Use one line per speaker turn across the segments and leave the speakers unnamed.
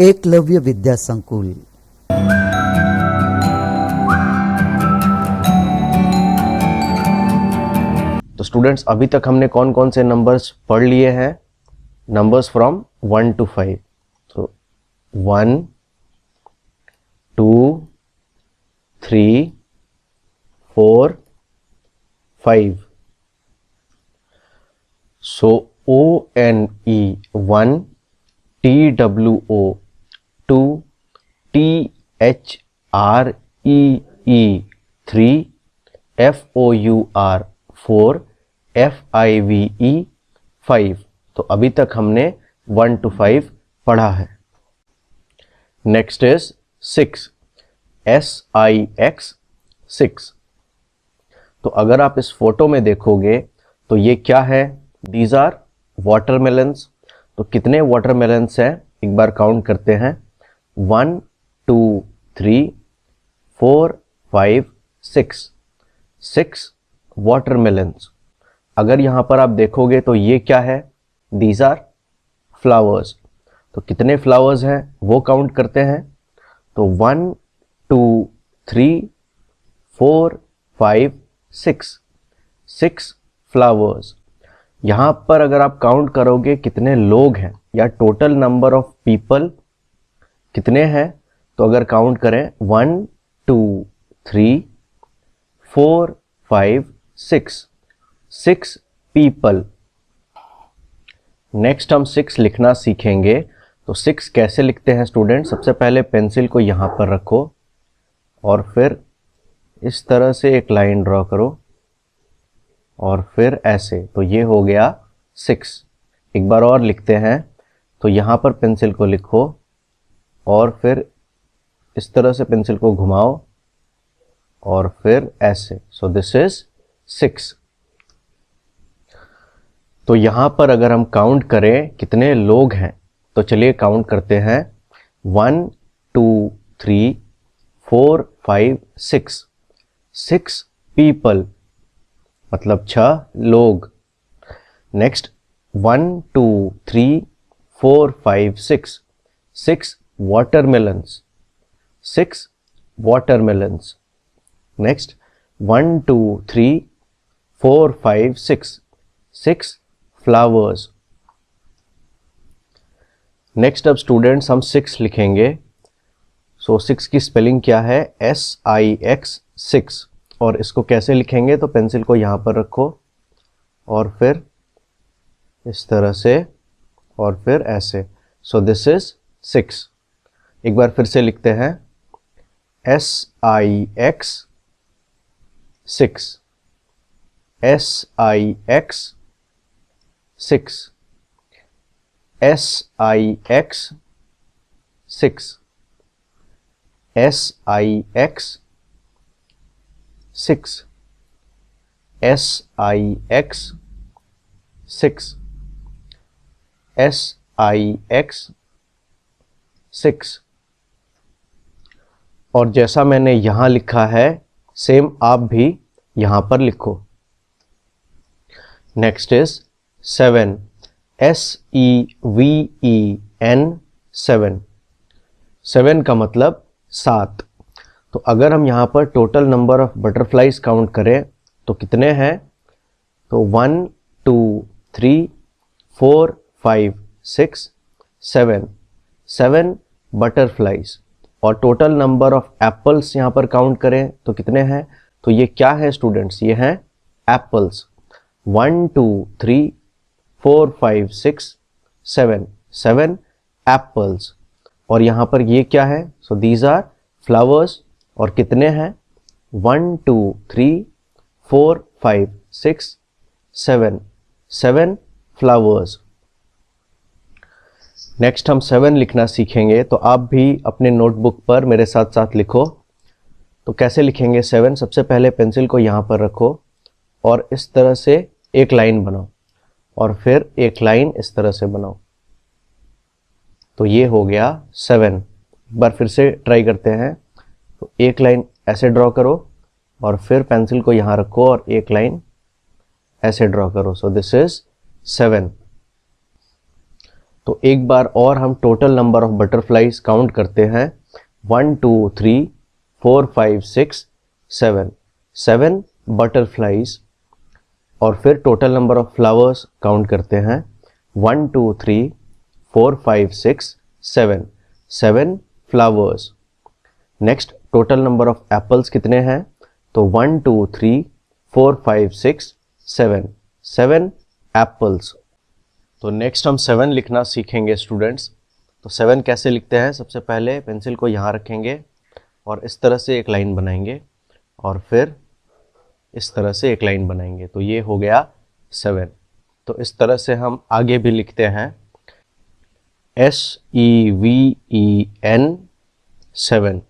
एकलव्य विद्या संकुल।
तो स्टूडेंट्स, अभी तक हमने कौन कौन से नंबर्स पढ़ लिए हैं? Numbers from 1 to 5। तो 1 2 3 4 5। सो ONE 1, TWO 2, THREE 3, FOUR 4, FIVE 5। तो अभी तक हमने 1 to 5 पढ़ा है। Next is 6, SIX 6। तो अगर आप इस फोटो में देखोगे तो ये क्या है? These are watermelons. तो कितने वाटरमेलन्स हैं एक बार काउंट करते हैं। 1 2 3 4 5 6 6 वाटरमेलन्स। अगर यहाँ पर आप देखोगे तो ये क्या है? These are flowers. तो कितने फ्लावर्स हैं वो काउंट करते हैं। तो 1 2 3 4 5 6 6 फ्लावर्स। यहाँ पर अगर आप काउंट करोगे कितने लोग हैं या टोटल नंबर ऑफ पीपल कितने हैं, तो अगर काउंट करें 1 2 3 4 5 6 6 पीपल। नेक्स्ट हम 6 लिखना सीखेंगे। तो 6 कैसे लिखते हैं स्टूडेंट? सबसे पहले पेंसिल को यहाँ पर रखो और फिर इस तरह से एक लाइन ड्रॉ करो और फिर ऐसे। तो ये हो गया 6। एक बार और लिखते हैं। तो यहाँ पर पेंसिल को लिखो और फिर इस तरह से पेंसिल को घुमाओ और फिर ऐसे। सो दिस इज 6। तो यहाँ पर अगर हम काउंट करें कितने लोग हैं, तो चलिए काउंट करते हैं। 1 2 3 4 5 6 6 पीपल, मतलब 6 लोग। Next 1 2 3 4 5 6 6 watermelons 6 watermelons. Next 1 2 3 4 5 6 6 flowers. Next अब स्टूडेंट्स हम 6 लिखेंगे। सो 6 की स्पेलिंग क्या है? SIX 6। और इसको कैसे लिखेंगे? तो पेंसिल को यहाँ पर रखो और फिर इस तरह से और फिर ऐसे। सो दिस इज 6। एक बार फिर से लिखते हैं। SIX 6 SIX 6 SIX 6 SIX 6 SIX 6 SIX 6। और जैसा मैंने यहां लिखा है सेम आप भी यहां पर लिखो। Next is 7, SEVEN 7। 7 का मतलब 7। तो अगर हम यहाँ पर total number of butterflies count करें तो कितने हैं? तो 1 2 3 4 5 6 7 7 बटरफ्लाइज। और टोटल नंबर ऑफ एप्पल्स यहाँ पर काउंट करें तो कितने हैं? तो ये क्या है स्टूडेंट्स? ये हैं एप्पल्स। 1 2 3 4 5 6 7 7 एप्पल्स। और यहाँ पर ये क्या है? So these are flowers. और कितने हैं? 1 2 3 4 5 6 7 7 फ्लावर्स। नेक्स्ट हम 7 लिखना सीखेंगे। तो आप भी अपने नोटबुक पर मेरे साथ साथ लिखो। तो कैसे लिखेंगे 7? सबसे पहले पेंसिल को यहाँ पर रखो और इस तरह से एक लाइन बनाओ और फिर एक लाइन इस तरह से बनाओ। तो ये हो गया 7। एक बार फिर से ट्राई करते हैं। तो एक लाइन ऐसे ड्रॉ करो और फिर पेंसिल को यहाँ रखो और एक लाइन ऐसे ड्रॉ करो। सो दिस इज 7। तो एक बार और हम total number of butterflies count करते हैं। 1 2 3 4 5 6 7, 7 बटरफ्लाईज। और फिर total number of flowers count करते हैं। 1 2 3 4 5 6 7, 7 flowers. Next total number of apples कितने हैं? तो 1 2 3 4 5 6 7, 7 एप्पल्स। तो नेक्स्ट हम 7 लिखना सीखेंगे स्टूडेंट्स। तो 7 कैसे लिखते हैं? सबसे पहले पेंसिल को यहाँ रखेंगे और इस तरह से एक लाइन बनाएंगे और फिर इस तरह से एक लाइन बनाएंगे, तो ये हो गया 7। तो इस तरह से हम आगे भी लिखते हैं SEVEN 7,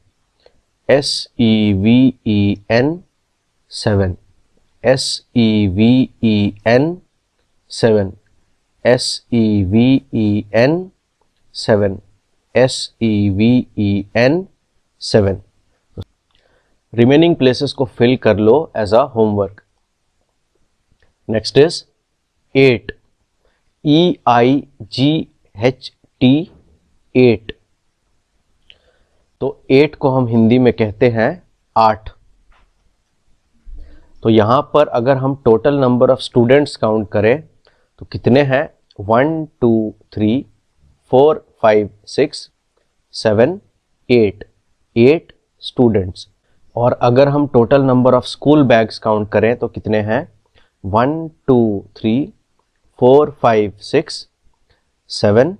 SEVEN 7, SEVEN 7, SEVEN 7, SEVEN 7। Remaining places को फिल कर लो as a homework. Next is 8, EIGHT 8। तो 8 को हम हिंदी में कहते हैं 8। तो यहां पर अगर हम total number of students count करें तो कितने हैं? 1 2 3 4 5 6 7 8, 8 स्टूडेंट्स। और अगर हम total number of school bags count करें तो कितने हैं? 1 2 3 4 5 6 7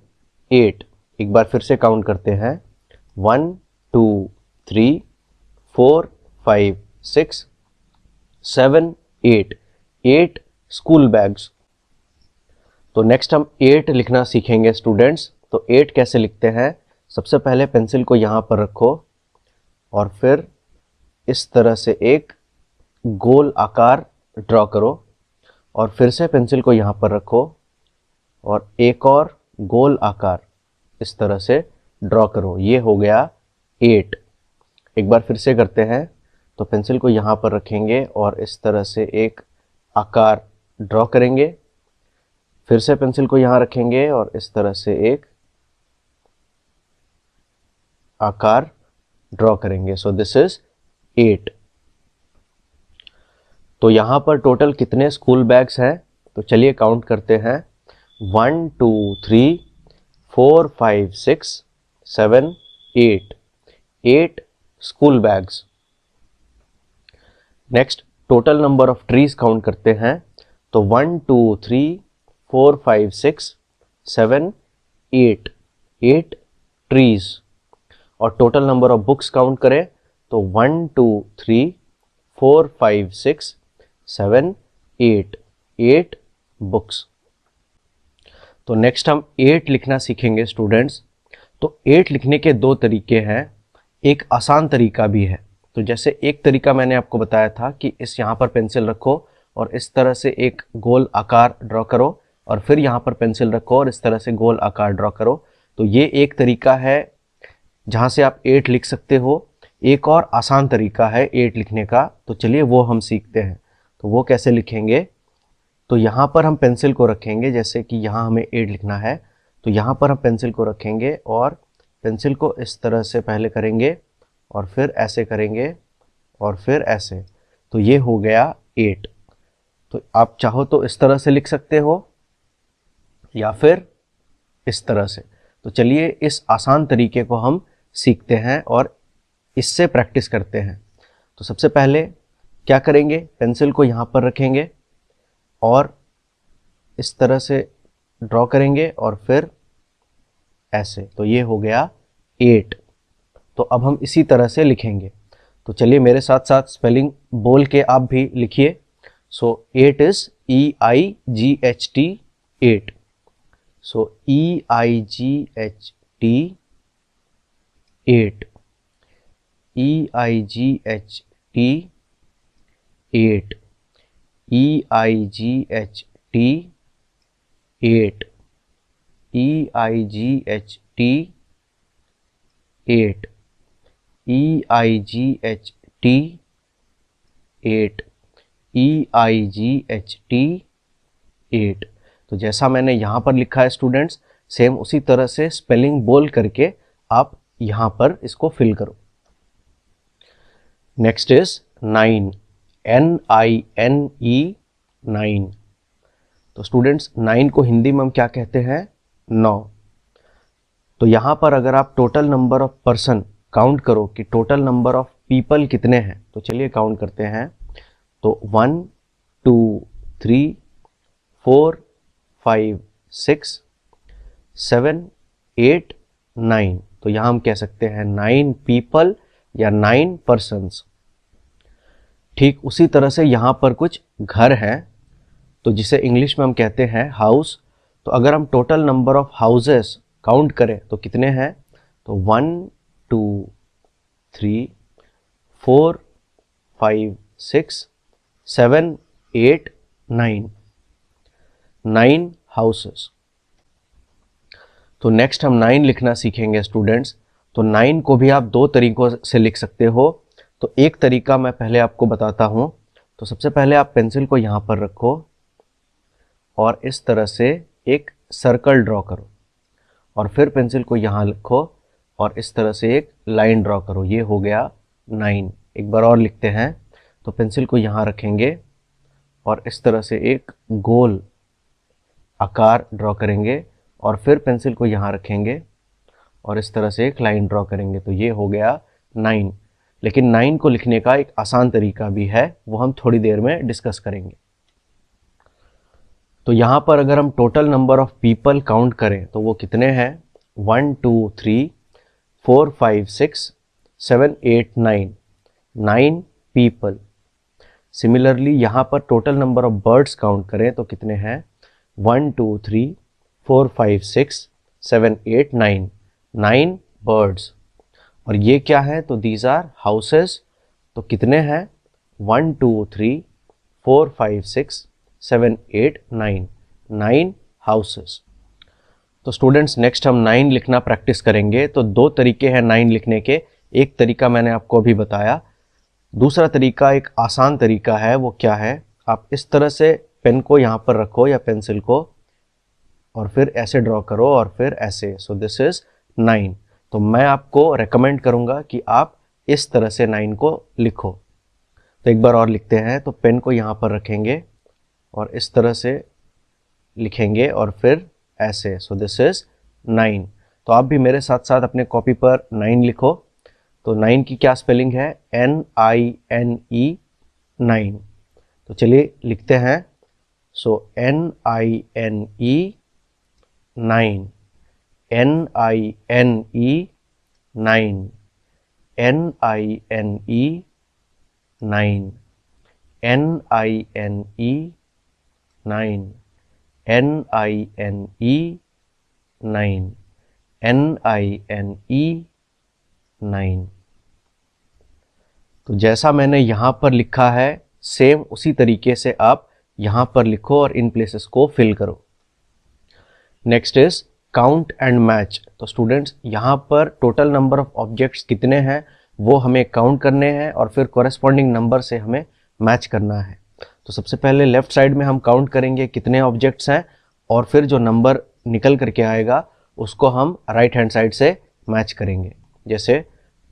8। एक बार फिर से काउंट करते हैं। 1 2 3 4 5 6 7 8, 8 स्कूल बैग्स। तो नेक्स्ट हम 8 लिखना सीखेंगे स्टूडेंट्स। तो 8 कैसे लिखते हैं? सबसे पहले पेंसिल को यहाँ पर रखो और फिर इस तरह से एक गोल आकार ड्रॉ करो और फिर से पेंसिल को यहाँ पर रखो और एक और गोल आकार इस तरह से ड्रॉ करो। ये हो गया 8। एक बार फिर से करते हैं। तो पेंसिल को यहाँ पर रखेंगे और इस तरह से एक आकार ड्रॉ करेंगे, फिर से पेंसिल को यहाँ रखेंगे और इस तरह से एक आकार ड्रॉ करेंगे। सो दिस इज 8। तो यहाँ पर टोटल कितने स्कूल बैग्स हैं? तो चलिए काउंट करते हैं। 1 2 3 4 5 6 7 8, 8 school bags. Next total number of trees count करते हैं। तो 1 2 3 4 5 6 7 8, 8 ट्रीज। और total number of books count करें तो 1 2 3 4 5 6 7 8, 8 बुक्स। तो नेक्स्ट हम 8 लिखना सीखेंगे स्टूडेंट्स। तो 8 लिखने के दो तरीके हैं, एक आसान तरीका भी है। तो जैसे एक तरीका मैंने आपको बताया था कि इस यहाँ पर पेंसिल रखो और इस तरह से एक गोल आकार ड्रॉ करो और फिर यहाँ पर पेंसिल रखो और इस तरह से गोल आकार ड्रॉ करो। तो ये एक तरीका है जहाँ से आप 8 लिख सकते हो। एक और आसान तरीका है 8 लिखने का, तो चलिए वो हम सीखते हैं। तो वो कैसे लिखेंगे? तो यहाँ पर हम पेंसिल को रखेंगे, जैसे कि यहाँ हमें 8 लिखना है तो यहाँ पर हम पेंसिल को रखेंगे और पेंसिल को इस तरह से पहले करेंगे और फिर ऐसे करेंगे और फिर ऐसे। तो ये हो गया 8। तो आप चाहो तो इस तरह से लिख सकते हो या फिर इस तरह से। तो चलिए इस आसान तरीके को हम सीखते हैं और इससे प्रैक्टिस करते हैं। तो सबसे पहले क्या करेंगे? पेंसिल को यहाँ पर रखेंगे और इस तरह से ड्रॉ करेंगे और फिर ऐसे। तो ये हो गया 8। तो अब हम इसी तरह से लिखेंगे। तो चलिए मेरे साथ साथ स्पेलिंग बोल के आप भी लिखिए। सो 8 is EIGHT 8। So EIGHT 8, EIGHT 8, EIGHT 8, EIGHT 8, EIGHT 8, EIGHT 8। तो जैसा मैंने यहाँ पर लिखा है स्टूडेंट्स, सेम उसी तरह से स्पेलिंग बोल करके आप यहां पर इसको फिल करो। Next is 9, NINE, 9। तो स्टूडेंट्स 9 को हिंदी में हम क्या कहते हैं? 9। तो यहां पर अगर आप total number of person count करो कि टोटल नंबर ऑफ पीपल कितने हैं, तो चलिए काउंट करते हैं। तो 1 2 3 4 5 6 7 8 9। तो यहां हम कह सकते हैं 9 पीपल या 9 पर्सन्स। ठीक उसी तरह से यहां पर कुछ घर हैं, तो जिसे इंग्लिश में हम कहते हैं हाउस। तो अगर हम total number of houses count करें तो कितने हैं? तो 1 2 3 4 5 6 7 8 9, 9 हाउसेस। तो नेक्स्ट हम 9 लिखना सीखेंगे स्टूडेंट्स। तो 9 को भी आप दो तरीकों से लिख सकते हो। तो एक तरीका मैं पहले आपको बताता हूं। तो सबसे पहले आप पेंसिल को यहां पर रखो और इस तरह से एक सर्कल ड्रॉ करो, और फिर पेंसिल को यहां रखो और इस तरह से एक लाइन ड्रॉ करो। ये हो गया 9। एक बार और लिखते हैं। तो पेंसिल को यहां रखेंगे और इस तरह से एक गोल आकार ड्रॉ करेंगे, और फिर पेंसिल को यहां रखेंगे और इस तरह से एक लाइन ड्रॉ करेंगे। तो ये हो गया 9। लेकिन 9 को लिखने का एक आसान तरीका भी है, वो हम थोड़ी देर में डिस्कस करेंगे। तो यहां पर अगर हम total number of people count करें तो वो कितने हैं? 1 2 3 4 5 6 7 8 9, 9 पीपल। सिमिलरली यहां पर total number of birds count करें तो कितने हैं? 1 2 3 4 5 6 7 8 9, 9 बर्ड्स। और ये क्या है? तो दीज आर हाउसेस। तो कितने हैं? 1 2 3 4 5 6 7 8 9, 9 हाउसेस। तो स्टूडेंट्स नेक्स्ट हम 9 लिखना प्रैक्टिस करेंगे। तो दो तरीके हैं 9 लिखने के। एक तरीका मैंने आपको अभी बताया, दूसरा तरीका एक आसान तरीका है। वो क्या है? आप इस तरह से पेन को यहां पर रखो या पेंसिल को, और फिर ऐसे ड्रॉ करो और फिर ऐसे। सो दिस इज 9। तो मैं आपको रेकमेंड करूंगा कि आप इस तरह से 9 को लिखो। तो एक बार और लिखते हैं। तो पेन को यहां पर रखेंगे और इस तरह से लिखेंगे और फिर ऐसे। सो दिस इज 9। तो आप भी मेरे साथ साथ अपने कॉपी पर 9 लिखो। तो 9 की क्या स्पेलिंग है? NINE, 9। तो चलिए लिखते हैं। सो NINE, 9, NINE, 9, NINE, 9, NINE, 9, NINE, 9, NINE, 9। तो जैसा मैंने यहां पर लिखा है सेम उसी तरीके से आप यहां पर लिखो और इन प्लेसेस को फिल करो। Next is count and match. तो स्टूडेंट्स यहां पर टोटल नंबर ऑफ ऑब्जेक्ट्स कितने हैं वो हमें काउंट करने हैं और फिर कॉरेस्पॉन्डिंग नंबर से हमें मैच करना है। तो सबसे पहले लेफ्ट साइड में हम काउंट करेंगे कितने ऑब्जेक्ट्स हैं, और फिर जो नंबर निकल करके आएगा उसको हम राइट हैंड साइड से मैच करेंगे। जैसे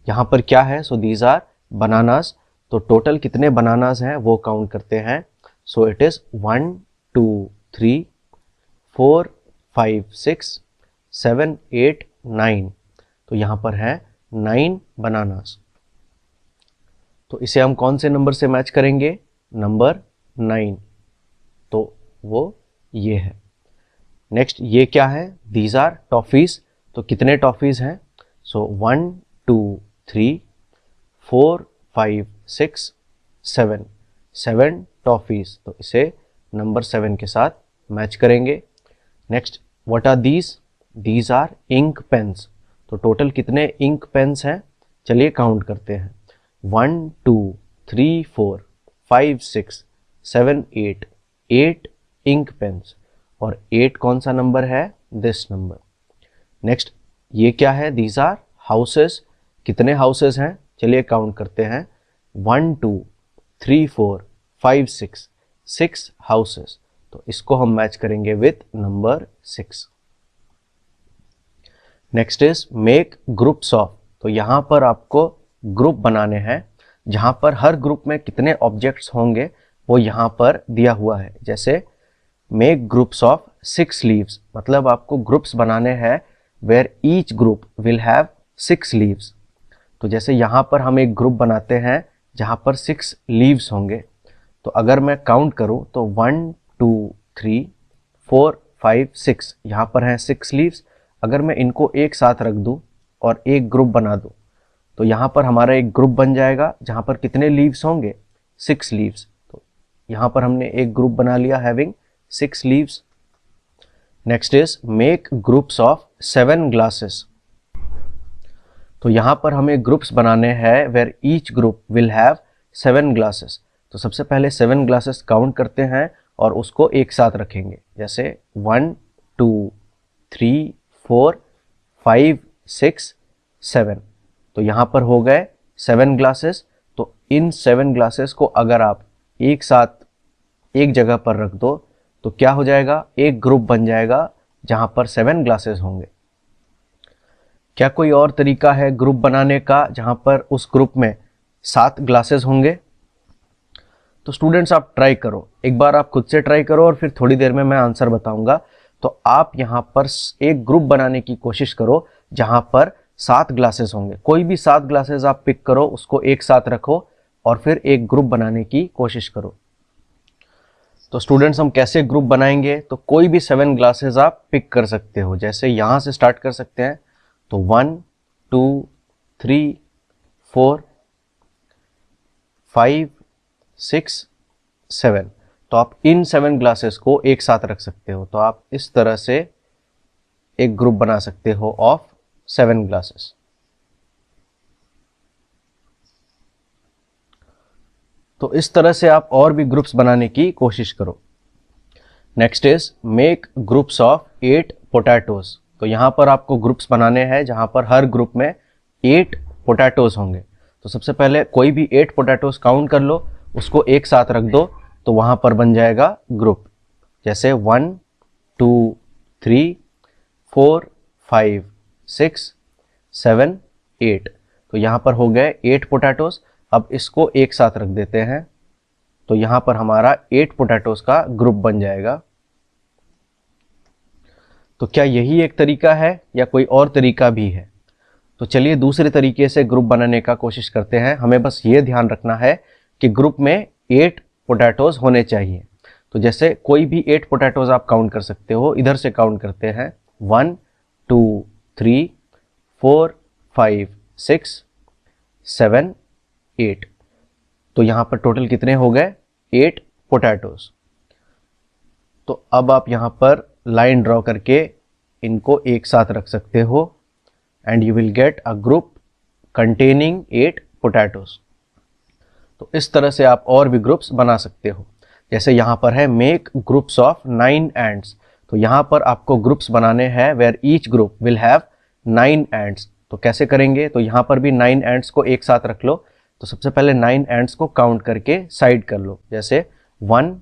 यहाँ पर क्या है? So these are bananas. तो टोटल कितने बनानास हैं वो काउंट करते हैं। So it is 1 2 3 4 5 6 7 8 9। तो यहाँ पर है 9 बनानास। तो इसे हम कौन से नंबर से मैच करेंगे? नंबर 9। तो वो ये है। नेक्स्ट ये क्या है? These are toffees. तो कितने टॉफीज हैं? So 1 2 3 4 5 6 7, 7 toffees. तो इसे नंबर 7 के साथ मैच करेंगे। Next what are these? These are ink pens. तो टोटल कितने इंक पेन्स हैं? चलिए काउंट करते हैं। 1 2 3 4 5 6 7 8, 8 इंक पेन्स। और 8 कौन सा नंबर है? This number. नेक्स्ट ये क्या है? These are houses. कितने हाउसेस हैं? चलिए काउंट करते हैं। 1 2 3 4 5 6, 6 हाउसेस। तो इसको हम मैच करेंगे with number 6। Next is make groups of. तो यहाँ पर आपको ग्रुप बनाने हैं, जहाँ पर हर ग्रुप में कितने ऑब्जेक्ट्स होंगे वो यहाँ पर दिया हुआ है। जैसे मेक ग्रुप्स ऑफ 6 लीव्स, मतलब आपको ग्रुप्स बनाने हैं where each group will have 6 leaves. तो जैसे यहाँ पर हम एक ग्रुप बनाते हैं जहाँ पर 6 लीव्स होंगे। तो अगर मैं काउंट करूँ तो 1 2 3 4 5 6, यहाँ पर हैं 6 लीव्स। अगर मैं इनको एक साथ रख दूँ और एक ग्रुप बना दूँ तो यहाँ पर हमारा एक ग्रुप बन जाएगा जहाँ पर कितने लीव्स होंगे, 6 लीव्स। तो यहाँ पर हमने एक ग्रुप बना लिया having 6 leaves. Next is make groups of 7 glasses. तो यहाँ पर हमें ग्रुप्स बनाने हैं where each group will have 7 glasses. तो सबसे पहले 7 ग्लासेस काउंट करते हैं और उसको एक साथ रखेंगे। जैसे 1 2 3 4 5 6 7। तो यहाँ पर हो गए 7 ग्लासेस। तो इन 7 ग्लासेस को अगर आप एक साथ एक जगह पर रख दो तो क्या हो जाएगा, एक ग्रुप बन जाएगा जहाँ पर 7 ग्लासेस होंगे। क्या कोई और तरीका है ग्रुप बनाने का जहाँ पर उस ग्रुप में 7 ग्लासेस होंगे? तो स्टूडेंट्स आप ट्राई करो, एक बार आप खुद से ट्राई करो और फिर थोड़ी देर में मैं आंसर बताऊंगा। तो आप यहाँ पर एक ग्रुप बनाने की कोशिश करो जहाँ पर 7 ग्लासेस होंगे। कोई भी 7 ग्लासेस आप पिक करो, उसको एक साथ रखो और फिर एक ग्रुप बनाने की कोशिश करो। तो स्टूडेंट्स हम कैसे ग्रुप बनाएंगे? तो कोई भी 7 ग्लासेस आप पिक कर सकते हो। जैसे यहाँ से स्टार्ट कर सकते हैं। तो 1 2 3 4 5 6 7। तो आप इन 7 ग्लासेस को एक साथ रख सकते हो। तो आप इस तरह से एक ग्रुप बना सकते हो ऑफ 7 ग्लासेस। तो इस तरह से आप और भी ग्रुप्स बनाने की कोशिश करो। Next is make groups of 8 potatoes. तो यहाँ पर आपको ग्रुप्स बनाने हैं जहाँ पर हर ग्रुप में 8 पोटैटोज होंगे। तो सबसे पहले कोई भी 8 पोटैटोज काउंट कर लो, उसको एक साथ रख दो तो वहाँ पर बन जाएगा ग्रुप। जैसे 1 2 3 4 5 6 7 8। तो यहाँ पर हो गए 8 पोटैटोज। अब इसको एक साथ रख देते हैं तो यहाँ पर हमारा 8 पोटैटोज का ग्रुप बन जाएगा। तो क्या यही एक तरीका है या कोई और तरीका भी है? तो चलिए दूसरे तरीके से ग्रुप बनाने का कोशिश करते हैं। हमें बस ये ध्यान रखना है कि ग्रुप में 8 पोटैटोज होने चाहिए। तो जैसे कोई भी 8 पोटैटोज आप काउंट कर सकते हो। इधर से काउंट करते हैं 1 2 3 4 5 6 7 8। तो यहाँ पर टोटल कितने हो गए? 8 पोटैटोज। तो अब आप यहाँ पर लाइन ड्रॉ करके इनको एक साथ रख सकते हो and you will get a group containing 8 potatoes. तो इस तरह से आप और भी ग्रुप्स बना सकते हो। जैसे यहाँ पर है मेक ग्रुप्स ऑफ 9 एंड्स। तो यहाँ पर आपको ग्रुप्स बनाने हैं where each group will have 9 ends. तो कैसे करेंगे? तो यहाँ पर भी 9 एंड्स को एक साथ रख लो। तो सबसे पहले 9 एंड्स को काउंट करके साइड कर लो। जैसे 1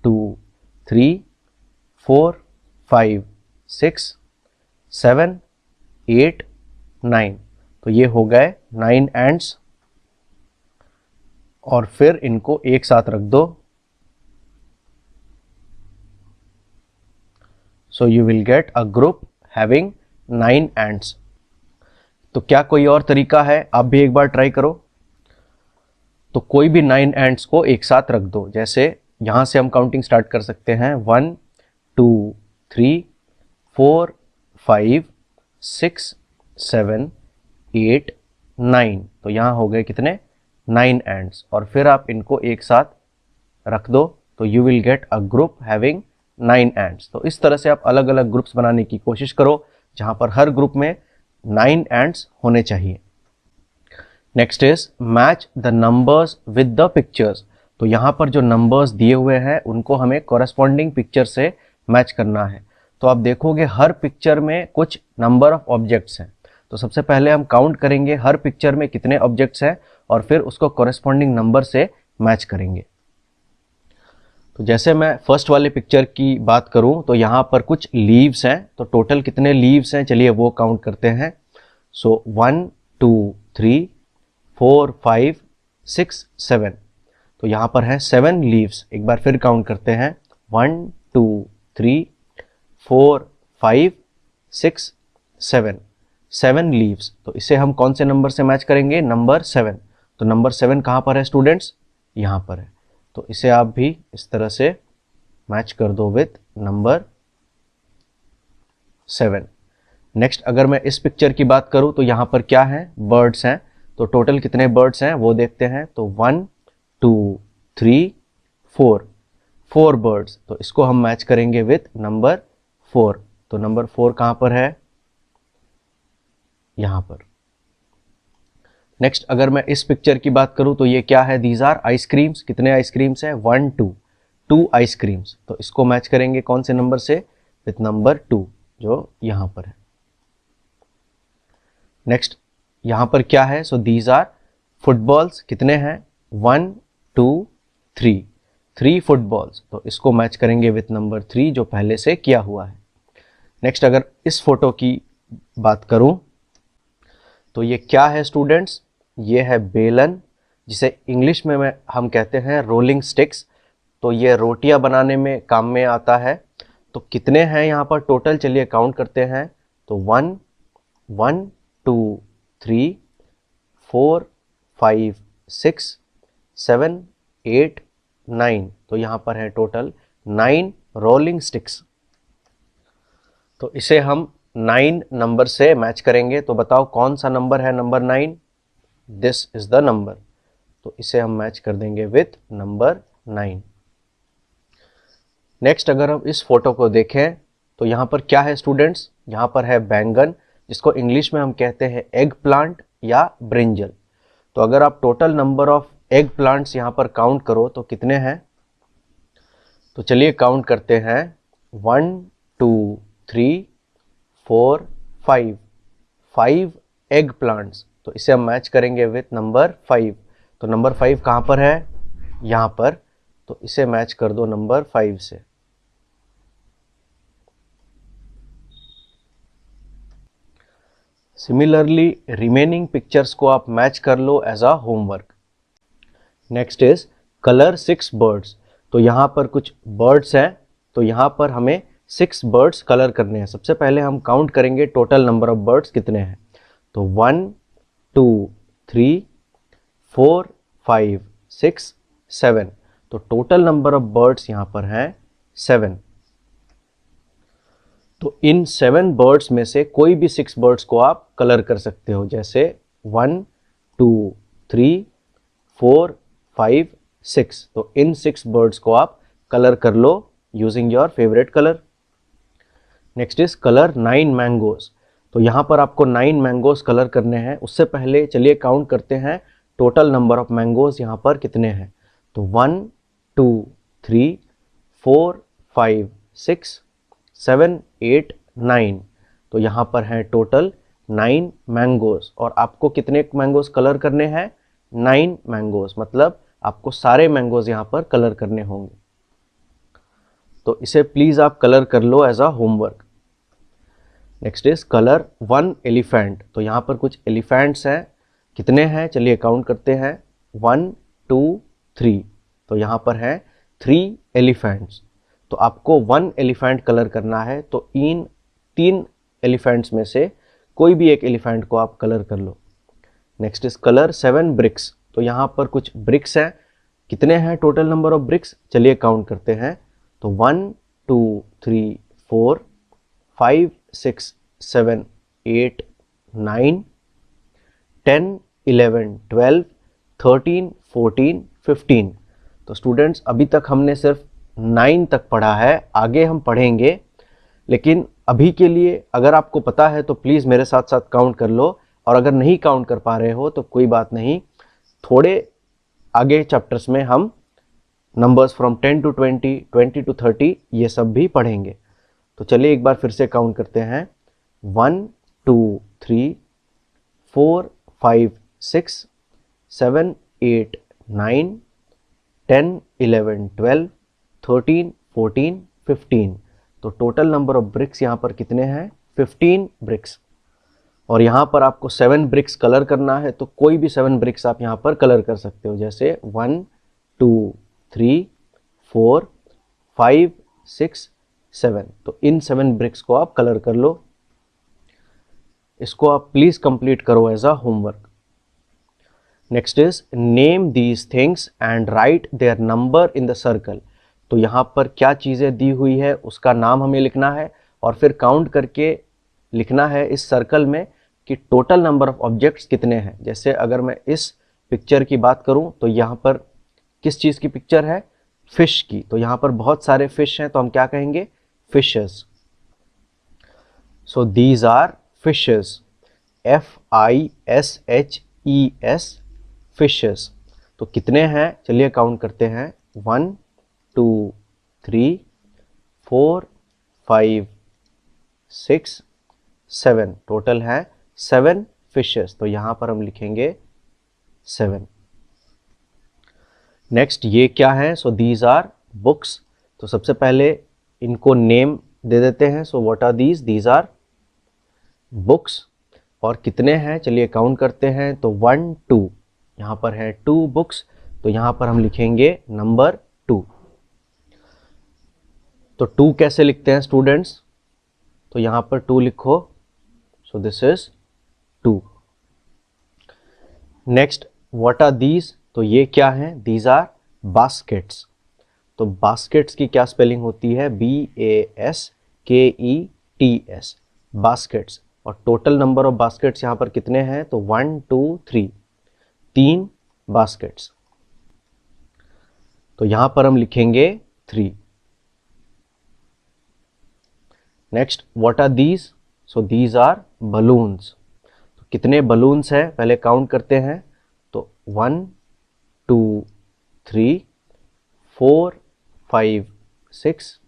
2 3 4 5 6 7 8 9। तो ये हो गए 9 एंड्स और फिर इनको एक साथ रख दो। So you will get a group having 9 ends. तो क्या कोई और तरीका है? आप भी एक बार ट्राई करो। तो कोई भी 9 एंड्स को एक साथ रख दो। जैसे यहाँ से हम काउंटिंग स्टार्ट कर सकते हैं 1 2 3 4 5 6 7 8 9। तो यहाँ हो गए कितने? 9 एंड्स। और फिर आप इनको एक साथ रख दो तो you will get a group having 9 ends. तो इस तरह से आप अलग अलग ग्रुप्स बनाने की कोशिश करो जहाँ पर हर ग्रुप में 9 एंड्स होने चाहिए। Next is match the numbers with the pictures. तो यहाँ पर जो नंबर्स दिए हुए हैं उनको हमें कॉरेस्पॉन्डिंग पिक्चर से मैच करना है। तो आप देखोगे हर पिक्चर में कुछ नंबर ऑफ ऑब्जेक्ट्स हैं। तो सबसे पहले हम काउंट करेंगे हर पिक्चर में कितने ऑब्जेक्ट्स हैं और फिर उसको कॉरेस्पॉन्डिंग नंबर से मैच करेंगे। तो जैसे मैं फर्स्ट वाले पिक्चर की बात करूं तो यहाँ पर कुछ लीव्स हैं, तो टोटल कितने लीव्स हैं चलिए वो काउंट करते हैं। सो 1 2 3 4 5 6 7, तो यहाँ पर है 7 लीव्स। एक बार फिर काउंट करते हैं 1 2 3 4 5 6 7, 7 लीव्स। तो इसे हम कौन से नंबर से मैच करेंगे? नंबर 7। तो नंबर 7 कहाँ पर है स्टूडेंट्स? यहाँ पर है। तो इसे आप भी इस तरह से मैच कर दो विथ नंबर 7। नेक्स्ट अगर मैं इस पिक्चर की बात करूं तो यहाँ पर क्या है? बर्ड्स हैं। तो टोटल कितने बर्ड्स हैं वो देखते हैं। तो 1 2 3 4, 4 बर्ड्स। तो इसको हम मैच करेंगे विथ नंबर 4। तो नंबर 4 कहाँ पर है? यहाँ पर। नेक्स्ट अगर मैं इस पिक्चर की बात करूं तो ये क्या है? These are ice creams. कितने आइसक्रीम्स हैं? 1 2, 2 आइसक्रीम्स। तो इसको मैच करेंगे कौन से नंबर से? विथ नंबर 2 जो यहाँ पर है। नेक्स्ट यहाँ पर क्या है? So these are footballs. कितने हैं? 1 2 3, 3 फुटबॉल्स। तो इसको मैच करेंगे विथ नंबर 3 जो पहले से किया हुआ है। नेक्स्ट अगर इस फोटो की बात करूं तो ये क्या है स्टूडेंट्स? ये है बेलन, जिसे इंग्लिश में हम कहते हैं रोलिंग स्टिक्स। तो ये रोटियां बनाने में काम में आता है। तो कितने हैं यहाँ पर टोटल? चलिए काउंट करते हैं। तो 1 1 2 3 4 5 6 7 8 9। तो यहाँ पर है टोटल 9 रोलिंग स्टिक्स। तो इसे हम 9 नंबर से मैच करेंगे। तो बताओ कौन सा नंबर है number 9? This is the number. तो इसे हम मैच कर देंगे विथ नंबर 9। नेक्स्ट अगर हम इस फोटो को देखें तो यहाँ पर क्या है स्टूडेंट्स? यहाँ पर है बैंगन, जिसको इंग्लिश में हम कहते हैं एग प्लांट या ब्रिंजल। तो अगर आप total number of egg plants यहाँ पर काउंट करो तो कितने हैं? तो चलिए काउंट करते हैं। 1 2 3 4 5, 5 एग प्लांट्स। तो इसे हम मैच करेंगे विथ नंबर 5। तो नंबर 5 कहाँ पर है? यहाँ पर। तो इसे मैच कर दो नंबर 5 से। सिमिलरली रिमेनिंग पिक्चर्स को आप मैच कर लो as a homework. Next is colour 6 birds. तो यहाँ पर कुछ बर्ड्स हैं। तो यहाँ पर हमें 6 बर्ड्स कलर करने हैं। सबसे पहले हम काउंट करेंगे टोटल नंबर ऑफ बर्ड्स कितने हैं। तो 1 2 3 4 5 6 7। तो टोटल नंबर ऑफ बर्ड्स यहाँ पर हैं 7। तो इन 7 बर्ड्स में से कोई भी 6 बर्ड्स को आप कलर कर सकते हो, जैसे 1 2 3 4 5 6। तो इन 6 बर्ड्स को आप कलर कर लो using your favourite colour. Next is colour 9 mangoes. तो यहाँ पर आपको 9 मैंगोज कलर करने हैं। उससे पहले चलिए काउंट करते हैं टोटल नंबर ऑफ मैंगोज यहाँ पर कितने हैं। तो 1 2 3 4 5 6 7 8 9। तो यहाँ पर हैं टोटल 9 मैंगोज। और आपको कितने मैंगोज कलर करने हैं? 9 मैंगोज, मतलब आपको सारे मैंगोज यहाँ पर कलर करने होंगे। तो इसे प्लीज आप कलर कर लो as a homework. Next is colour 1 elephant. तो यहाँ पर कुछ एलिफेंट्स हैं। कितने हैं? चलिए काउंट करते हैं। 1 2 3। तो यहाँ पर हैं 3 एलिफेंट्स। तो आपको 1 एलिफेंट कलर करना है। तो इन 3 एलिफेंट्स में से कोई भी एक एलिफेंट को आप कलर कर लो। Next is colour 7 bricks. तो यहाँ पर कुछ ब्रिक्स हैं। कितने हैं टोटल नंबर ऑफ ब्रिक्स? चलिए काउंट करते हैं। तो 1 2 3 4 5 6 7 8 9 10 11 12 13 14 15। तो स्टूडेंट्स अभी तक हमने सिर्फ 9 तक पढ़ा है, आगे हम पढ़ेंगे। लेकिन अभी के लिए अगर आपको पता है तो प्लीज़ मेरे साथ साथ काउंट कर लो, और अगर नहीं काउंट कर पा रहे हो तो कोई बात नहीं, थोड़े आगे चैप्टर्स में हम नंबर्स फ्रॉम 10 to 20, 20 to 30 ये सब भी पढ़ेंगे। तो चलिए एक बार फिर से काउंट करते हैं। 1 2 3 4 5 6 7 8 9 10 11 12 13, 14, 15। तो टोटल नंबर ऑफ ब्रिक्स यहाँ पर कितने हैं? 15 ब्रिक्स। और यहाँ पर आपको 7 ब्रिक्स कलर करना है, तो कोई भी 7 ब्रिक्स आप यहाँ पर कलर कर सकते हो, जैसे 1, 2, 3, 4, 5, 6, 7। तो इन 7 ब्रिक्स को आप कलर कर लो। इसको आप प्लीज कंप्लीट करो as a homework. Next is name these things and write their number in the circle. तो यहाँ पर क्या चीज़ें दी हुई है उसका नाम हमें लिखना है और फिर काउंट करके लिखना है इस सर्कल में कि टोटल नंबर ऑफ ऑब्जेक्ट्स कितने हैं। जैसे अगर मैं इस पिक्चर की बात करूं तो यहाँ पर किस चीज़ की पिक्चर है? फिश की। तो यहाँ पर बहुत सारे फिश हैं, तो हम क्या कहेंगे? Fishes. So these are fishes, FISHES, fishes. तो कितने हैं? चलिए काउंट करते हैं। 1, 2, 3, 4, 5, 6, 7। टोटल है 7 फिशेस। तो यहां पर हम लिखेंगे 7। नेक्स्ट ये क्या है? So these are books. तो सबसे पहले इनको नेम दे देते हैं। So what are these? These are books. और कितने हैं? चलिए काउंट करते हैं। तो 1, 2, यहाँ पर है 2 बुक्स। तो यहाँ पर हम लिखेंगे नंबर 2। तो 2 कैसे लिखते हैं स्टूडेंट्स? तो यहाँ पर 2 लिखो। So this is 2। Next what are these? तो ये क्या है? These are baskets. तो बास्केट्स की क्या स्पेलिंग होती है? BASKETS, baskets. और टोटल नंबर ऑफ बास्केट्स यहाँ पर कितने हैं? तो 1, 2, 3, 3 बास्केट्स। तो यहां पर हम लिखेंगे 3। Next what are these? So these are balloons. तो कितने बलून्स हैं पहले काउंट करते हैं। तो 1, 2, 3, 4, 5, 6,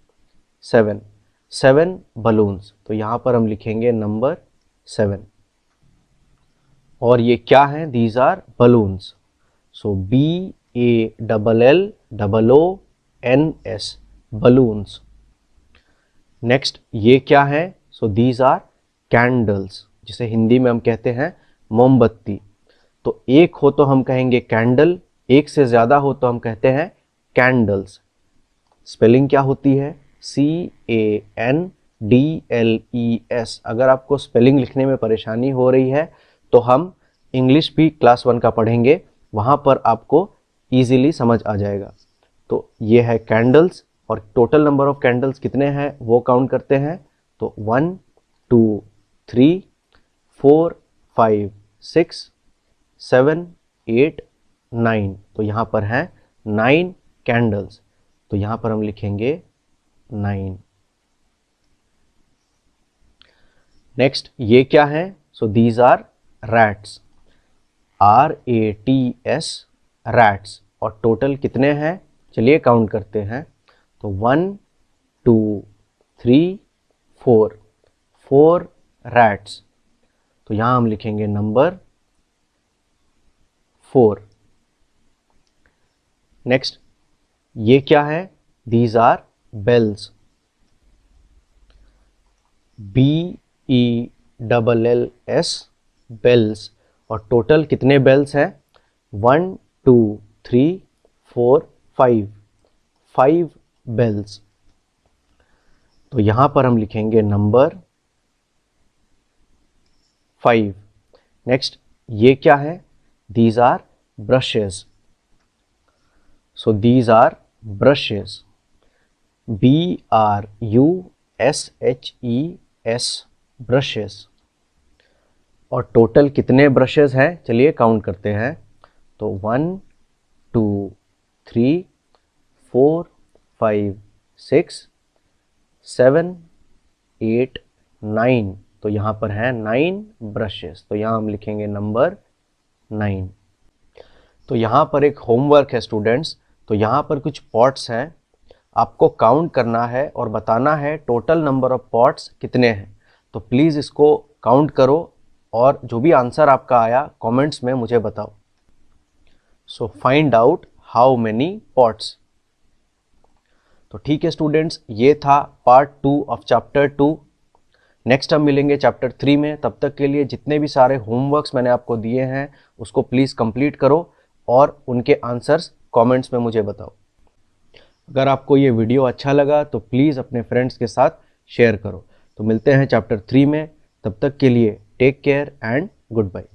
7, 7 बलून्स। तो यहां पर हम लिखेंगे नंबर 7। और ये क्या है? These are balloons. So BALLOONS, balloons. Next ये क्या है? सो दीज आर कैंडल्स, जिसे हिंदी में हम कहते हैं मोमबत्ती। तो एक हो तो हम कहेंगे कैंडल, एक से ज्यादा हो तो हम कहते हैं कैंडल्स। स्पेलिंग क्या होती है? CANDLES। अगर आपको स्पेलिंग लिखने में परेशानी हो रही है तो हम इंग्लिश भी क्लास 1 का पढ़ेंगे, वहां पर आपको इजीली समझ आ जाएगा। तो ये है कैंडल्स। और टोटल नंबर ऑफ कैंडल्स कितने हैं वो काउंट करते हैं। तो 1, 2, 3, 4, 5, 6, 7, 8, 9। तो यहां पर है 9 कैंडल्स। तो यहां पर हम लिखेंगे 9। नेक्स्ट ये क्या है? So these are rats, RATS, rats. और टोटल कितने हैं? चलिए काउंट करते हैं। तो 1, 2, 3, 4, 4 रैट्स। तो यहां हम लिखेंगे नंबर 4। नेक्स्ट ये क्या है? These are bells, BELLS, bells. और टोटल कितने बेल्स हैं? 1, 2, 3, 4, 5, 5 बेल्स। तो यहां पर हम लिखेंगे नंबर 5। नेक्स्ट ये क्या है? These are brushes. So these are brushes, BRUSHES, brushes. और टोटल कितने ब्रशेस हैं? चलिए काउंट करते हैं। तो 1, 2, 3, 4, 5, 6, 7, 8, 9। तो यहां पर है 9 ब्रशेस। तो यहां हम लिखेंगे नंबर 9। तो यहां पर एक होमवर्क है स्टूडेंट्स। तो यहां पर कुछ पॉट्स हैं, आपको काउंट करना है और बताना है टोटल नंबर ऑफ पॉट्स कितने हैं। तो प्लीज़ इसको काउंट करो और जो भी आंसर आपका आया कमेंट्स में मुझे बताओ। So find out how many pots. तो ठीक है स्टूडेंट्स, ये था पार्ट 2 ऑफ चैप्टर 2। नेक्स्ट हम मिलेंगे चैप्टर 3 में। तब तक के लिए जितने भी सारे होमवर्क्स मैंने आपको दिए हैं उसको प्लीज़ कंप्लीट करो और उनके आंसर्स कमेंट्स में मुझे बताओ। अगर आपको ये वीडियो अच्छा लगा तो प्लीज़ अपने फ्रेंड्स के साथ शेयर करो। तो मिलते हैं चैप्टर 3 में, तब तक के लिए take care and good bye.